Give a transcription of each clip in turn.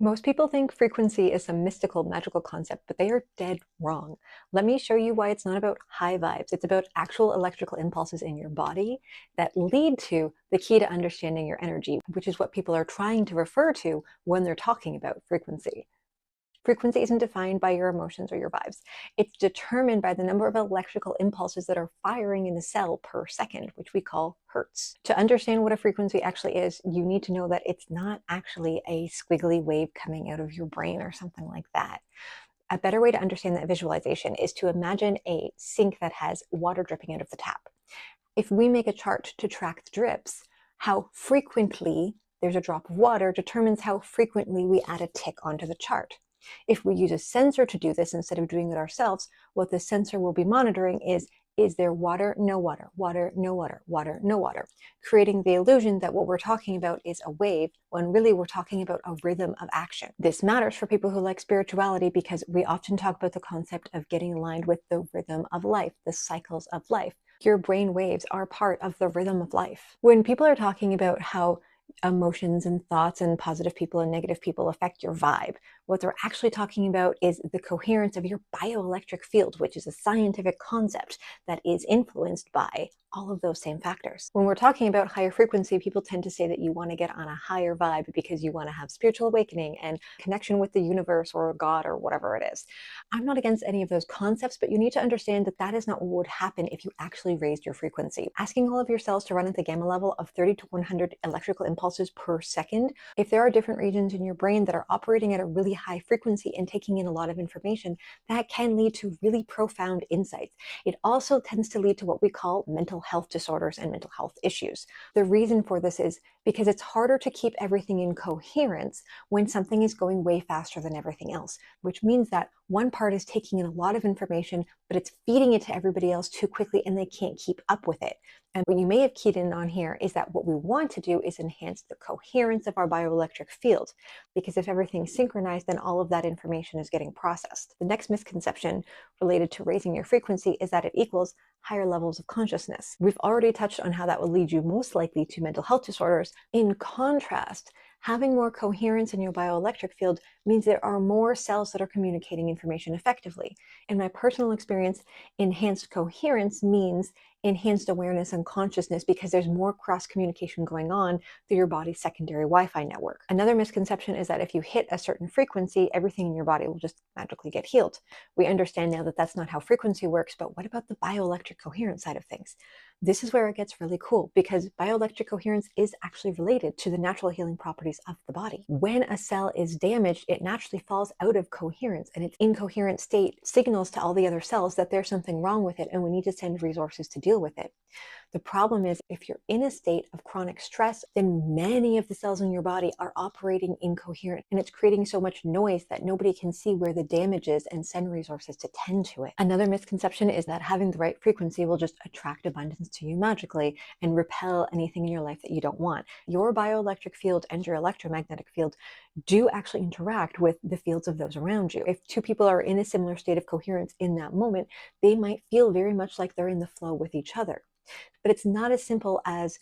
Most people think frequency is some mystical, magical concept, but they are dead wrong. Let me show you why it's not about high vibes. It's about actual electrical impulses in your body that lead to the key to understanding your energy, which is what people are trying to refer to when they're talking about frequency. Frequency isn't defined by your emotions or your vibes. It's determined by the number of electrical impulses that are firing in a cell per second, which we call hertz. To understand what a frequency actually is, you need to know that it's not actually a squiggly wave coming out of your brain or something like that. A better way to understand that visualization is to imagine a sink that has water dripping out of the tap. If we make a chart to track the drips, how frequently there's a drop of water determines how frequently we add a tick onto the chart. If we use a sensor to do this instead of doing it ourselves, what the sensor will be monitoring is there water, no water, water, no water, water, no water, creating the illusion that what we're talking about is a wave when really we're talking about a rhythm of action. This matters for people who like spirituality because we often talk about the concept of getting aligned with the rhythm of life, the cycles of life. Your brain waves are part of the rhythm of life. When people are talking about how emotions and thoughts and positive people and negative people affect your vibe, what they're actually talking about is the coherence of your bioelectric field, which is a scientific concept that is influenced by all of those same factors. When we're talking about higher frequency, people tend to say that you want to get on a higher vibe because you want to have spiritual awakening and connection with the universe or God or whatever it is. I'm not against any of those concepts, but you need to understand that that is not what would happen if you actually raised your frequency. Asking all of your cells to run at the gamma level of 30 to 100 electrical impulses per second, if there are different regions in your brain that are operating at a really high frequency and taking in a lot of information, that can lead to really profound insights. It also tends to lead to what we call mental health disorders and mental health issues. The reason for this is because it's harder to keep everything in coherence when something is going way faster than everything else, which means that one part is taking in a lot of information, but it's feeding it to everybody else too quickly and they can't keep up with it. And what you may have keyed in on here is that what we want to do is enhance the coherence of our bioelectric field, because if everything's synchronized, then all of that information is getting processed. The next misconception related to raising your frequency is that it equals higher levels of consciousness. We've already touched on how that will lead you most likely to mental health disorders. In contrast, having more coherence in your bioelectric field means there are more cells that are communicating information effectively. In my personal experience, enhanced coherence means enhanced awareness and consciousness because there's more cross communication going on through your body's secondary Wi-Fi network. Another misconception is that if you hit a certain frequency, everything in your body will just magically get healed. We understand now that that's not how frequency works, but what about the bioelectric coherence side of things? This is where it gets really cool because bioelectric coherence is actually related to the natural healing properties of the body. When a cell is damaged, it naturally falls out of coherence, and its incoherent state signals to all the other cells that there's something wrong with it and we need to send resources to deal with it. The problem is if you're in a state of chronic stress, then many of the cells in your body are operating incoherent and it's creating so much noise that nobody can see where the damage is and send resources to tend to it. Another misconception is that having the right frequency will just attract abundance to you magically and repel anything in your life that you don't want. Your bioelectric field and your electromagnetic field do actually interact with the fields of those around you. If two people are in a similar state of coherence in that moment, they might feel very much like they're in the flow with each other. But it's not as simple as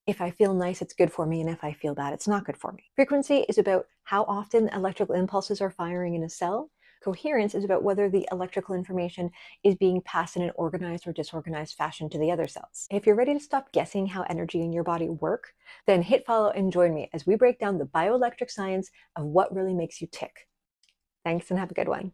if I feel nice, it's good for me, and if I feel bad, it's not good for me. Frequency is about how often electrical impulses are firing in a cell. Coherence is about whether the electrical information is being passed in an organized or disorganized fashion to the other cells. If you're ready to stop guessing how energy in your body work, then hit follow and join me as we break down the bioelectric science of what really makes you tick. Thanks and have a good one.